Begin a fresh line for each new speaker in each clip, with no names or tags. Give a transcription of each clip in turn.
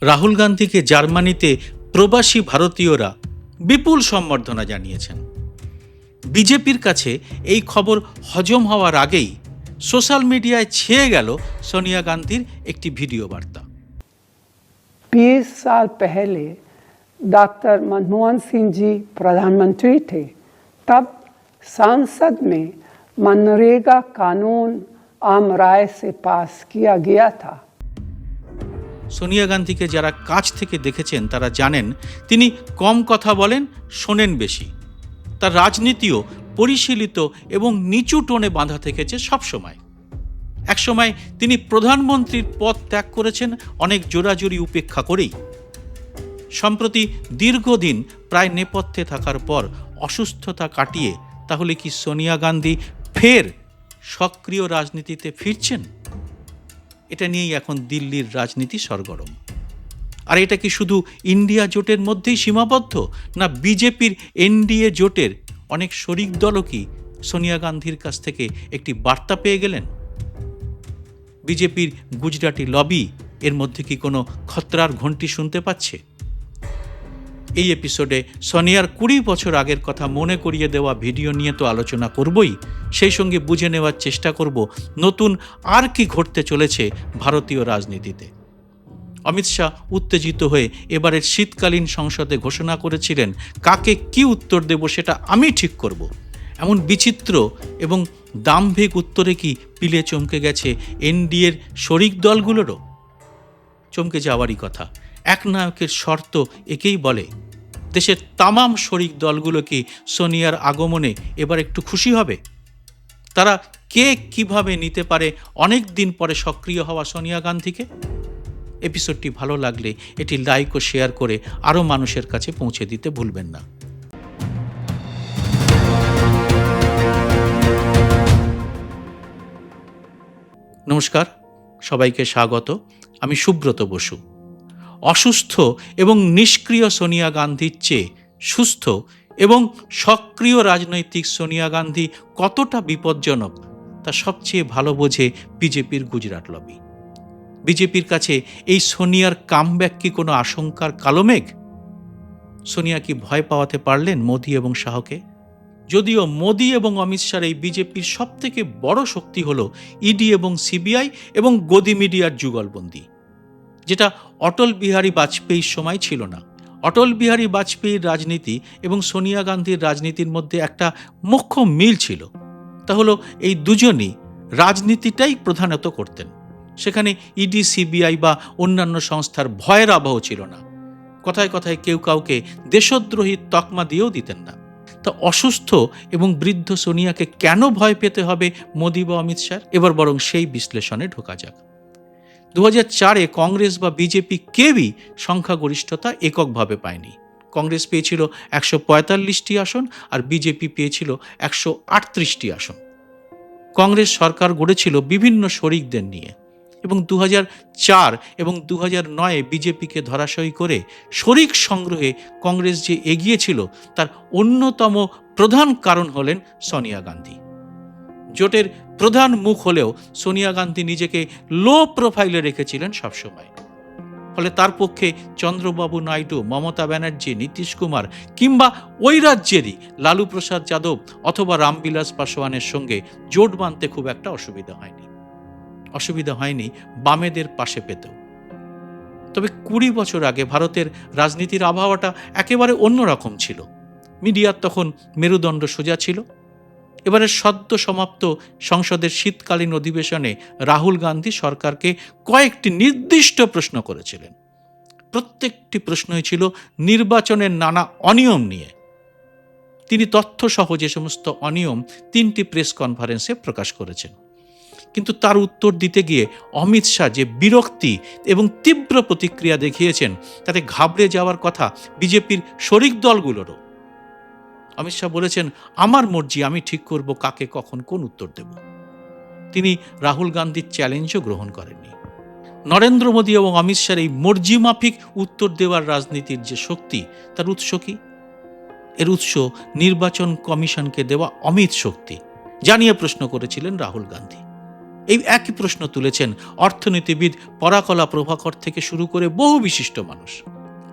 রাহুল গান্ধীকে জার্মানিতে প্রবাসী ভারতীয়রা বিপুল সম্বর্ধনা জানিয়েছেন। বিজেপির কাছে এই খবর হজম হওয়ার আগেই সোশ্যাল মিডিয়ায় ছেয়ে গেল সোনিয়া গান্ধীর একটি ভিডিও বার্তা।
20 साल पहले डॉक्टर मनमोहन सिंह जी प्रधानमंत्री थे, तब संसद में मनरेगा कानून आम राय से पास किया गया था।
সোনিয়া গান্ধীকে যারা কাছ থেকে দেখেছেন তারা জানেন তিনি কম কথা বলেন, শোনেন বেশি। তার রাজনীতিও পরিশীলিত এবং নিচু টোনে বাঁধা থেকেছে সবসময়। একসময় তিনি প্রধানমন্ত্রীর পদ ত্যাগ করেছেন অনেক জোরাজুরি উপেক্ষা করেই। সম্প্রতি দীর্ঘদিন প্রায় নেপথ্যে থাকার পর অসুস্থতা কাটিয়ে তাহলে কি সোনিয়া গান্ধী ফের সক্রিয় রাজনীতিতে ফিরছেন? এটা নিয়েই এখন দিল্লির রাজনীতি সরগরম। আর এটা কি শুধু ইন্ডিয়া জোটের মধ্যেই সীমাবদ্ধ, না বিজেপির এনডিএ জোটের অনেক শরিক দলও কি সোনিয়া গান্ধীর কাছ থেকে একটি বার্তা পেয়ে গেলেন? বিজেপির গুজরাটি লবি এর মধ্যে কি কোনো খতরার ঘণ্টি শুনতে পাচ্ছে? এই এপিসোডে সোনিয়ার 20 বছর আগের কথা মনে করিয়ে দেওয়া ভিডিও নিয়ে তো আলোচনা করবই, সেই সঙ্গে বুঝে নেওয়ার চেষ্টা করব নতুন আর কি ঘটতে চলেছে ভারতীয় রাজনীতিতে। অমিত শাহ উত্তেজিত হয়ে এবারের শীতকালীন সংসদে ঘোষণা করেছিলেন, কাকে কি উত্তর দেব সেটা আমি ঠিক করব। এমন বিচিত্র এবং দাম্ভিক উত্তরে কি পিলে চমকে গেছে এনডিএর শরিক দলগুলোরও? চমকে যাওয়ারই কথা। একনায়কের শর্ত একেই বলে। দেশের তামাম শরিক দলগুলো কি সোনিয়ার আগমনে এবার একটু খুশি হবে? তারা কে কিভাবে নিতে পারে অনেক দিন পরে সক্রিয় হওয়া সোনিয়া গান্ধীকে? এপিসোডটি ভালো লাগলে এটি লাইক ও শেয়ার করে আরও মানুষের কাছে পৌঁছে দিতে ভুলবেন না। নমস্কার, সবাইকে স্বাগত। আমি সুব্রত বসু। অসুস্থ এবং নিষ্ক্রিয় সোনিয়া গান্ধীর চেয়ে সুস্থ এবং সক্রিয় রাজনৈতিক সোনিয়া গান্ধী কতটা বিপজ্জনক তা সবচেয়ে ভালো বোঝে বিজেপির গুজরাট লবি। বিজেপির কাছে এই সোনিয়ার কামব্যাক কি কোনো আশঙ্কার কালোমেঘ? সোনিয়া কি ভয় পাওয়াতে পারলেন মোদি এবং শাহকে? যদিও মোদি এবং অমিত শাহর এই বিজেপির সবথেকে বড় শক্তি হল ইডি এবং সিবিআই এবং গদি মিডিয়ার যুগলবন্দি, যেটা অটল বিহারী বাজপেয়ীর সময় ছিল না। অটল বিহারী বাজপেয়ীর রাজনীতি এবং সোনিয়া গান্ধীর রাজনীতির মধ্যে একটা মুখ্য মিল ছিল, তা হলো এই দুজনই রাজনীতিটাই প্রধানত করতেন। সেখানে ইডি সিবিআই বা অন্যান্য সংস্থার ভয়ের আবহ ছিল না। কথায় কথায় কেউ কাউকে দেশদ্রোহী তকমা দিয়েও দিতেন না। তা অসুস্থ এবং বৃদ্ধ সোনিয়াকে কেন ভয় পেতে হবে মোদি বা অমিত শাহ? এবার বরং সেই বিশ্লেষণে ঢোকা যাক। 2004-এ কংগ্রেস বা বিজেপি কেউই সংখ্যাগরিষ্ঠতা এককভাবে পায়নি। কংগ্রেস পেয়েছিল 145টি আসন আর বিজেপি পেয়েছিল 138টি আসন। কংগ্রেস সরকার গড়েছিল বিভিন্ন শরিকদের নিয়ে এবং 2004 এবং 2009-এ বিজেপিকে ধরাশয়ী করে শরিক সংগ্রহে কংগ্রেস যে এগিয়েছিল তার অন্যতম প্রধান কারণ হলেন সোনিয়া গান্ধী। জোটের প্রধান মুখ হলেও সোনিয়া গান্ধী নিজেকে লো প্রোফাইলে রেখেছিলেন সবসময়। ফলে তার পক্ষে চন্দ্রবাবু নাইডু, মমতা ব্যানার্জি, নীতিশ কুমার কিংবা ওই রাজ্যেরই লালু প্রসাদ যাদব অথবা রামবিলাস পাসওয়ানের সঙ্গে জোট বাঁধতে খুব একটা অসুবিধা হয়নি বামেদের পাশে পেতেও। তবে 20 বছর আগে ভারতের রাজনীতির আবহাওয়াটা একেবারে অন্যরকম ছিল। মিডিয়ার তখন মেরুদণ্ড সোজা ছিল। এবারে সদ্য সমাপ্ত সংসদের শীতকালীন অধিবেশনে রাহুল গান্ধী সরকারকে কয়েকটি নির্দিষ্ট প্রশ্ন করেছিলেন। প্রত্যেকটি প্রশ্নই ছিল নির্বাচনের নানা অনিয়ম নিয়ে। তিনি তথ্যসহ যে সমস্ত অনিয়ম 3টি প্রেস কনফারেন্সে প্রকাশ করেছেন। কিন্তু তার উত্তর দিতে গিয়ে অমিত শাহ যে বিরক্তি এবং তীব্র প্রতিক্রিয়া দেখিয়েছেন তাতে ঘাবড়ে যাওয়ার কথা বিজেপির শরিক দলগুলোরও। অমিত শাহ বলেছেন, আমার মর্জি, আমি ঠিক করব কাকে কখন কোন উত্তর দেব। তিনি রাহুল গান্ধীর চ্যালেঞ্জও গ্রহণ করেননি। নরেন্দ্র মোদী এবং অমিত শাহর এই মর্জি মাফিক উত্তর দেওয়ার রাজনীতির যে শক্তি, তার উৎস কি? এর উৎস নির্বাচন কমিশনকে দেওয়া অমিত শক্তি, জানিয়ে প্রশ্ন করেছিলেন রাহুল গান্ধী। এই একই প্রশ্ন তুলেছেন অর্থনীতিবিদ পরাকলা প্রভাকর থেকে শুরু করে বহু বিশিষ্ট মানুষ।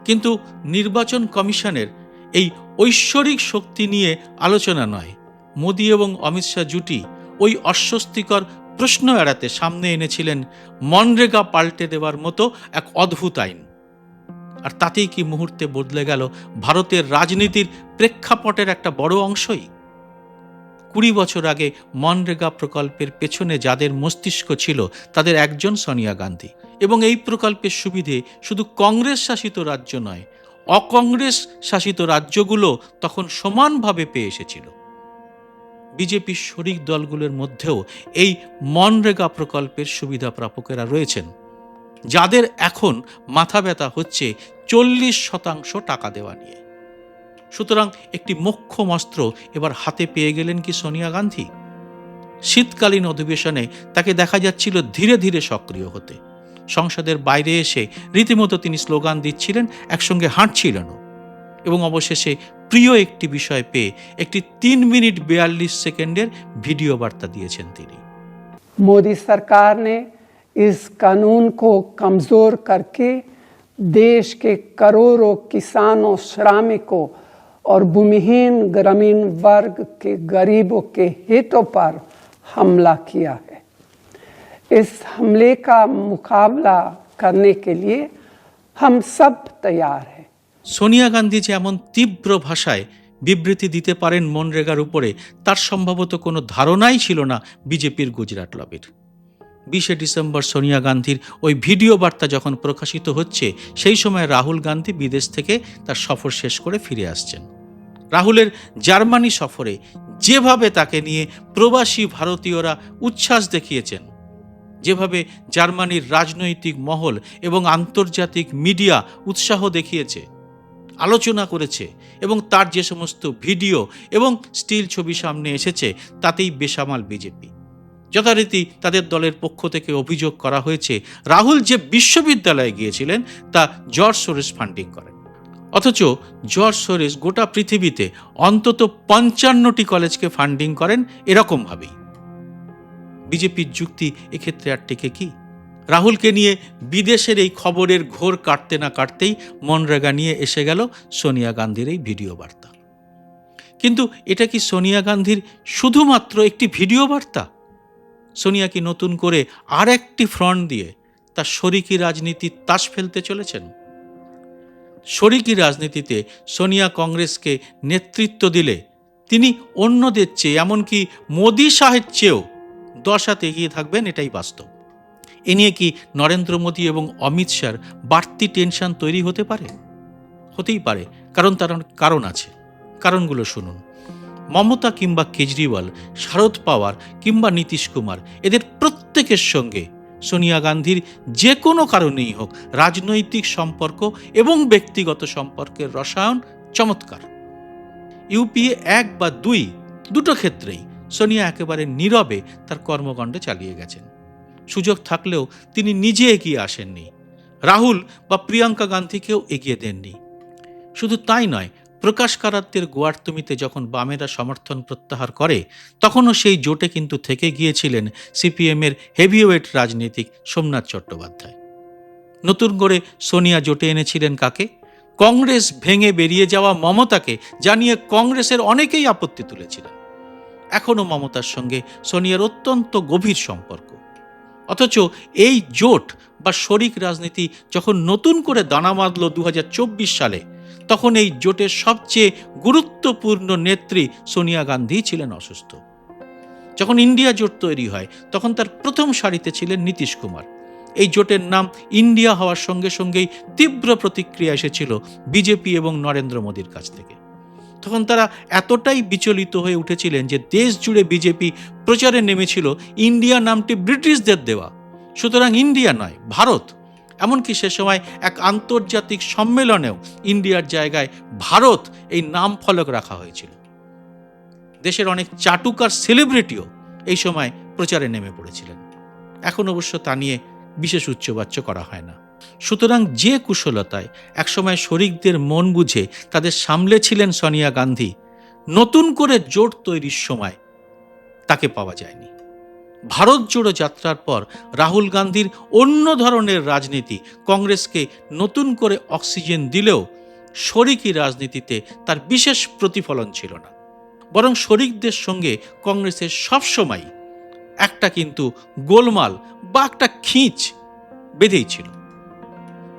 কিন্তু নির্বাচন কমিশনের এই ঐশ্বরিক শক্তি নিয়ে আলোচনা নয়, মোদি এবং অমিত শাহ জুটি ওই অস্বস্তিকর প্রশ্ন এড়াতে সামনে এনেছিলেন মনরেগা পাল্টে দেওয়ার মতো এক অদ্ভুত আইন। আর তাতেই কি মুহূর্তে বদলে গেল ভারতের রাজনীতির প্রেক্ষাপটের একটা বড় অংশই? 20 বছর আগে মনরেগা প্রকল্পের পেছনে যাদের মস্তিষ্ক ছিল তাদের একজন সোনিয়া গান্ধী, এবং এই প্রকল্পের সুবিধে শুধু কংগ্রেস শাসিত রাজ্য নয়, অকংগ্রেস শাসিত রাজ্যগুলো তখন সমানভাবে পেয়ে এসেছিল। বিজেপির শরিক দলগুলোর মধ্যেও এই মনরেগা প্রকল্পের সুবিধা প্রাপকেরা রয়েছেন, যাদের এখন মাথা ব্যথা হচ্ছে 40% টাকা দেওয়া নিয়ে। সুতরাং একটি মোক্ষম অস্ত্র এবার হাতে পেয়ে গেলেন কি সোনিয়া গান্ধী? শীতকালীন অধিবেশনে তাকে দেখা যাচ্ছিল ধীরে ধীরে সক্রিয় হতে। সংসদের বাইরে এসে রীতিমতো তিনি স্লোগান দিচ্ছিলেন, একসঙ্গে হাঁটছিলেনও, এবং অবশেষে প্রিয় একটি বিষয় পেয়ে একটি 3 মিনিট 42 সেকেন্ডের ভিডিও বার্তা দিয়েছেন তিনি।
मोदी सरकार ने इस कानून को कमजोर करके देश के करोड़ों किसानों, श्रमिकों और भूमिहीन ग्रामीण वर्ग के गरीबों के हितों पर हमला किया है। इस हमले का मुकाबला करने के लिए हम सब तैयार हैं।
সোনিয়া গান্ধী যে এমন তীব্র ভাষায় বিবৃতি দিতে পারেন মনরেগার উপরে, তার সম্ভবত কোনো ধারণাই ছিল না বিজেপির গুজরাট লবির। 20 ডিসেম্বর সোনিয়া গান্ধীর ওই ভিডিও বার্তা যখন প্রকাশিত হচ্ছে, সেই সময় রাহুল গান্ধী বিদেশ থেকে তার সফর শেষ করে ফিরে আসছেন। রাহুলের জার্মানি সফরে যেভাবে তাকে নিয়ে প্রবাসী ভারতীয়রা উচ্ছ্বাস দেখিয়েছেন, যেভাবে জার্মানির রাজনৈতিক মহল এবং আন্তর্জাতিক মিডিয়া উৎসাহ দেখিয়েছে, আলোচনা করেছে, এবং তার যে সমস্ত ভিডিও এবং স্টিল ছবি সামনে এসেছে, তাতেই বেসামাল বিজেপি। যথারীতি তাদের দলের পক্ষ থেকে অভিযোগ করা হয়েছে রাহুল যে বিশ্ববিদ্যালয়ে গিয়েছিলেন তা জর্জ সোরেস ফান্ডিং করেন। অথচ জর্জ সোরেস গোটা পৃথিবীতে অন্তত 55টি কলেজকে ফান্ডিং করেন এরকমভাবেই। বিজেপির যুক্তি এক্ষেত্রে আর টেকে কি? রাহুলকে নিয়ে বিদেশের এই খবরের ঘোর কাটতে না কাটতেই মনরেগা নিয়ে এসে গেল সোনিয়া গান্ধীর এই ভিডিও বার্তা। কিন্তু এটা কি সোনিয়া গান্ধীর শুধুমাত্র একটি ভিডিও বার্তা? সোনিয়া কি নতুন করে আর একটি ফ্রন্ট দিয়ে তার শরিকি রাজনীতির তাস ফেলতে চলেছেন? শরিকি রাজনীতিতে সোনিয়া কংগ্রেসকে নেতৃত্ব দিলে তিনি অন্যদের চেয়ে, এমনকি মোদি শাহের চেয়েও 10 হাত এগিয়ে থাকবেন, এটাই বাস্তব। এ নিয়ে কি নরেন্দ্র মোদী এবং অমিত শাহর বাড়তি টেনশন তৈরি হতে পারে? হতেই পারে, কারণ তার কারণ আছে। কারণগুলো শুনুন। মমতা কিংবা কেজরিওয়াল, শারদ পাওয়ার কিংবা নীতিশ কুমার, এদের প্রত্যেকের সঙ্গে সোনিয়া গান্ধীর যে কোনো কারণেই হোক রাজনৈতিক সম্পর্ক এবং ব্যক্তিগত সম্পর্কের রসায়ন চমৎকার। ইউপিএ 1 বা 2 দুটো ক্ষেত্রেই সোনিয়া একেবারে নীরবে তার কর্মকাণ্ড চালিয়ে গেছেন। সুযোগ থাকলেও তিনি নিজে এগিয়ে আসেননি, রাহুল বা প্রিয়াঙ্কা গান্ধীকেও এগিয়ে দেননি। শুধু তাই নয়, প্রকাশ কারাতের গোয়ার্তুমিতে যখন বামেরা সমর্থন প্রত্যাহার করে, তখনও সেই জোটে কিন্তু থেকে গিয়েছিলেন সিপিএমের হেভিওয়েট রাজনীতিক সোমনাথ চট্টোপাধ্যায়। নতুন করে সোনিয়া জোটে এনেছিলেন কাকে? কংগ্রেস ভেঙে বেরিয়ে যাওয়া মমতাকে, জানিয়ে কংগ্রেসের অনেকেই আপত্তি তুলেছিলেন। এখনও মমতার সঙ্গে সোনিয়ার অত্যন্ত গভীর সম্পর্ক। অথচ এই জোট বা শরিক রাজনীতি যখন নতুন করে দানা বাঁধল 2024 সালে, তখন এই জোটের সবচেয়ে গুরুত্বপূর্ণ নেত্রী সোনিয়া গান্ধী ছিলেন অসুস্থ। যখন ইন্ডিয়া জোট তৈরি হয়, তখন তার প্রথম সারিতে ছিলেন নীতিশ কুমার। এই জোটের নাম ইন্ডিয়া হওয়ার সঙ্গে সঙ্গেই তীব্র প্রতিক্রিয়া এসেছিল বিজেপি এবং নরেন্দ্র মোদীর কাছ থেকে। তখন তারা এতটাই বিচলিত হয়ে উঠেছিলেন যে দেশ জুড়ে বিজেপি প্রচারে নেমেছিল ইন্ডিয়া নামটি ব্রিটিশদের দেওয়া, সুতরাং ইন্ডিয়া নয়, ভারত। এমনকি সে সময় এক আন্তর্জাতিক সম্মেলনেও ইন্ডিয়ার জায়গায় ভারত এই নাম ফলক রাখা হয়েছিল। দেশের অনেক চাটুকার সেলিব্রিটিও এই সময় প্রচারে নেমে পড়েছিলেন। এখন অবশ্য তা নিয়ে বিশেষ উচ্চবাচ্য করা হয় না। সুতরাং যে কুশলতায় একসময় শরিকদের মন বুঝে তাদের সামলেছিলেন সোনিয়া গান্ধী, নতুন করে জোট তৈরির সময় তাকে পাওয়া যায়নি। ভারত জোড়ো যাত্রার পর রাহুল গান্ধীর অন্য ধরনের রাজনীতি কংগ্রেসকে নতুন করে অক্সিজেন দিলেও শরিকি রাজনীতিতে তার বিশেষ প্রতিফলন ছিল না, বরং শরিকদের সঙ্গে কংগ্রেসের সবসময় একটা কিন্তু গোলমাল বা একটা খিঁচ বেঁধেই ছিল।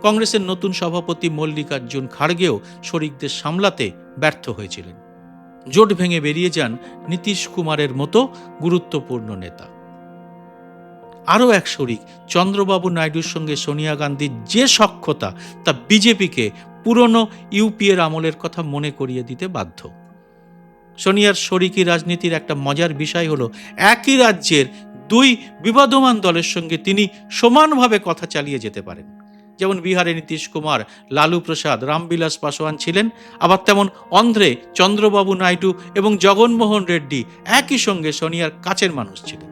কংগ্রেসের নতুন সভাপতি মল্লিকার্জুন খাড়গেও শরিকদের সামলাতে ব্যর্থ হয়েছিলেন। জোট ভেঙে বেরিয়ে যান নীতিশ কুমারের মতো গুরুত্বপূর্ণ নেতা। আরও এক শরিক চন্দ্রবাবু নাইডুর সঙ্গে সোনিয়া গান্ধীর যে সখ্যতা তা বিজেপিকে পুরনো ইউপিএর আমলের কথা মনে করিয়ে দিতে বাধ্য। সোনিয়ার শরিকি রাজনীতির একটা মজার বিষয় হলো একই রাজ্যের দুই বিবাদমান দলের সঙ্গে তিনি সমানভাবে কথা চালিয়ে যেতে পারেন। যেমন বিহারে নীতিশ কুমার, লালু প্রসাদ, রামবিলাস পাসোয়ান ছিলেন, আবার তেমন অন্ধ্রে চন্দ্রবাবু নাইডু এবং জগনমোহন রেড্ডি একই সঙ্গে সোনিয়ার কাছের মানুষ ছিলেন।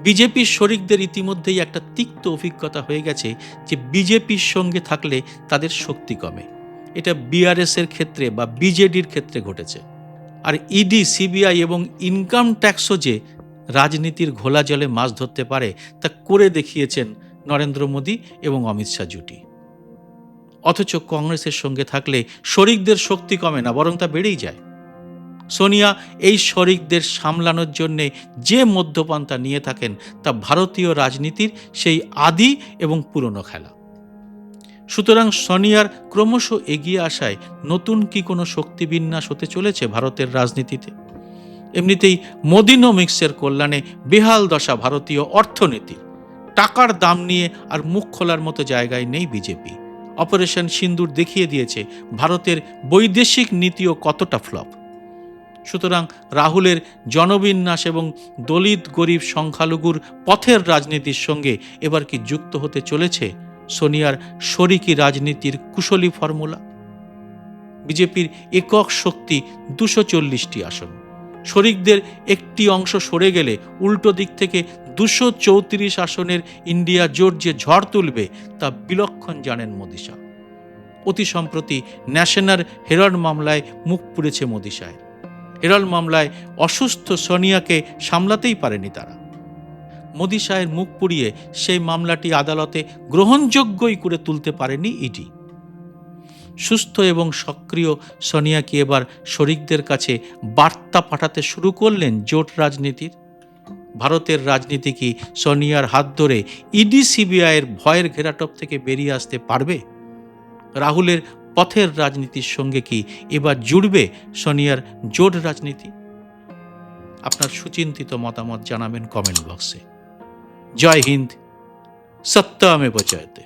বিজেপির শরিকদের ইতিমধ্যেই একটা তিক্ত অভিজ্ঞতা হয়ে গেছে যে বিজেপির সঙ্গে থাকলে তাদের শক্তি কমে। এটা বিআরএস এর ক্ষেত্রে বা বিজেডির ক্ষেত্রে ঘটেছে। আর ইডি, সিবিআই এবং ইনকাম ট্যাক্সও যে রাজনীতির ঘোলা জলে মাছ ধরতে পারে তা করে দেখিয়েছেন নরেন্দ্র মোদী এবং অমিত শাহ জুটি। অথচ কংগ্রেসের সঙ্গে থাকলে শরিকদের শক্তি কমে না, বরং তা বেড়েই যায়। সোনিয়া এই শরিকদের সামলানোর জন্যে যে মধ্যপন্থা নিয়ে থাকেন তা ভারতীয় রাজনীতির সেই আদি এবং পুরনো খেলা। সুতরাং সোনিয়ার ক্রমশ এগিয়ে আসায় নতুন কি কোনো শক্তিবিন্যাস হতে চলেছে ভারতের রাজনীতিতে? এমনিতেই মোদিনোমিক্সের কল্যাণে বেহাল দশা ভারতীয় অর্থনীতির। টাকার দাম নিয়ে আর মুখ খোলার মতো জায়গায় নেই বিজেপি। অপারেশন সিন্দুর দেখিয়ে দিয়েছে ভারতের বৈদেশিক নীতিও কতটা ফ্লপ। সুতরাং রাহুলের জনবিন্যাস এবং দলিত গরিব সংখ্যালঘুর পথের রাজনীতির সঙ্গে এবার কি যুক্ত হতে চলেছে সোনিয়ার শরিকি রাজনীতির কুশলী ফর্মুলা? বিজেপির একক শক্তি 240টি আসন। শরিকদের একটি অংশ সরে গেলে উল্টো দিক থেকে 234 আসনের ইন্ডিয়া জোট যে ঝড় তুলবে তা বিলক্ষণ জানেন মোদি শাহ। অতি সম্প্রতি ন্যাশনাল হেরাল্ড মামলায় মুখ পুড়েছে মোদি শাহের। হেরাল্ড মামলায় অসুস্থ সোনিয়াকে সামলাতেই পারেনি তারা। মোদি শাহের মুখ পুড়িয়ে সেই মামলাটি আদালতে গ্রহণযোগ্যই করে তুলতে পারেনি ইডি। সুস্থ এবং সক্রিয় সোনিয়া কি এবার শরিকদের কাছে বার্তা পাঠাতে শুরু করলেন জোট রাজনীতির? ভারতের রাজনীতি কি সোনিয়ার হাত ধরে ইডি, সিবিআইয়ের ভয়ের ঘেরাটোপ থেকে বেরিয়ে আসতে পারবে? রাহুলের পথের রাজনীতির সঙ্গে কি এবার জুড়বে সোনিয়ার জোট রাজনীতি? আপনার সুচিন্তিত মতামত জানাবেন কমেন্ট বক্সে। জয় হিন্দ, সত্যমেব জয়তে।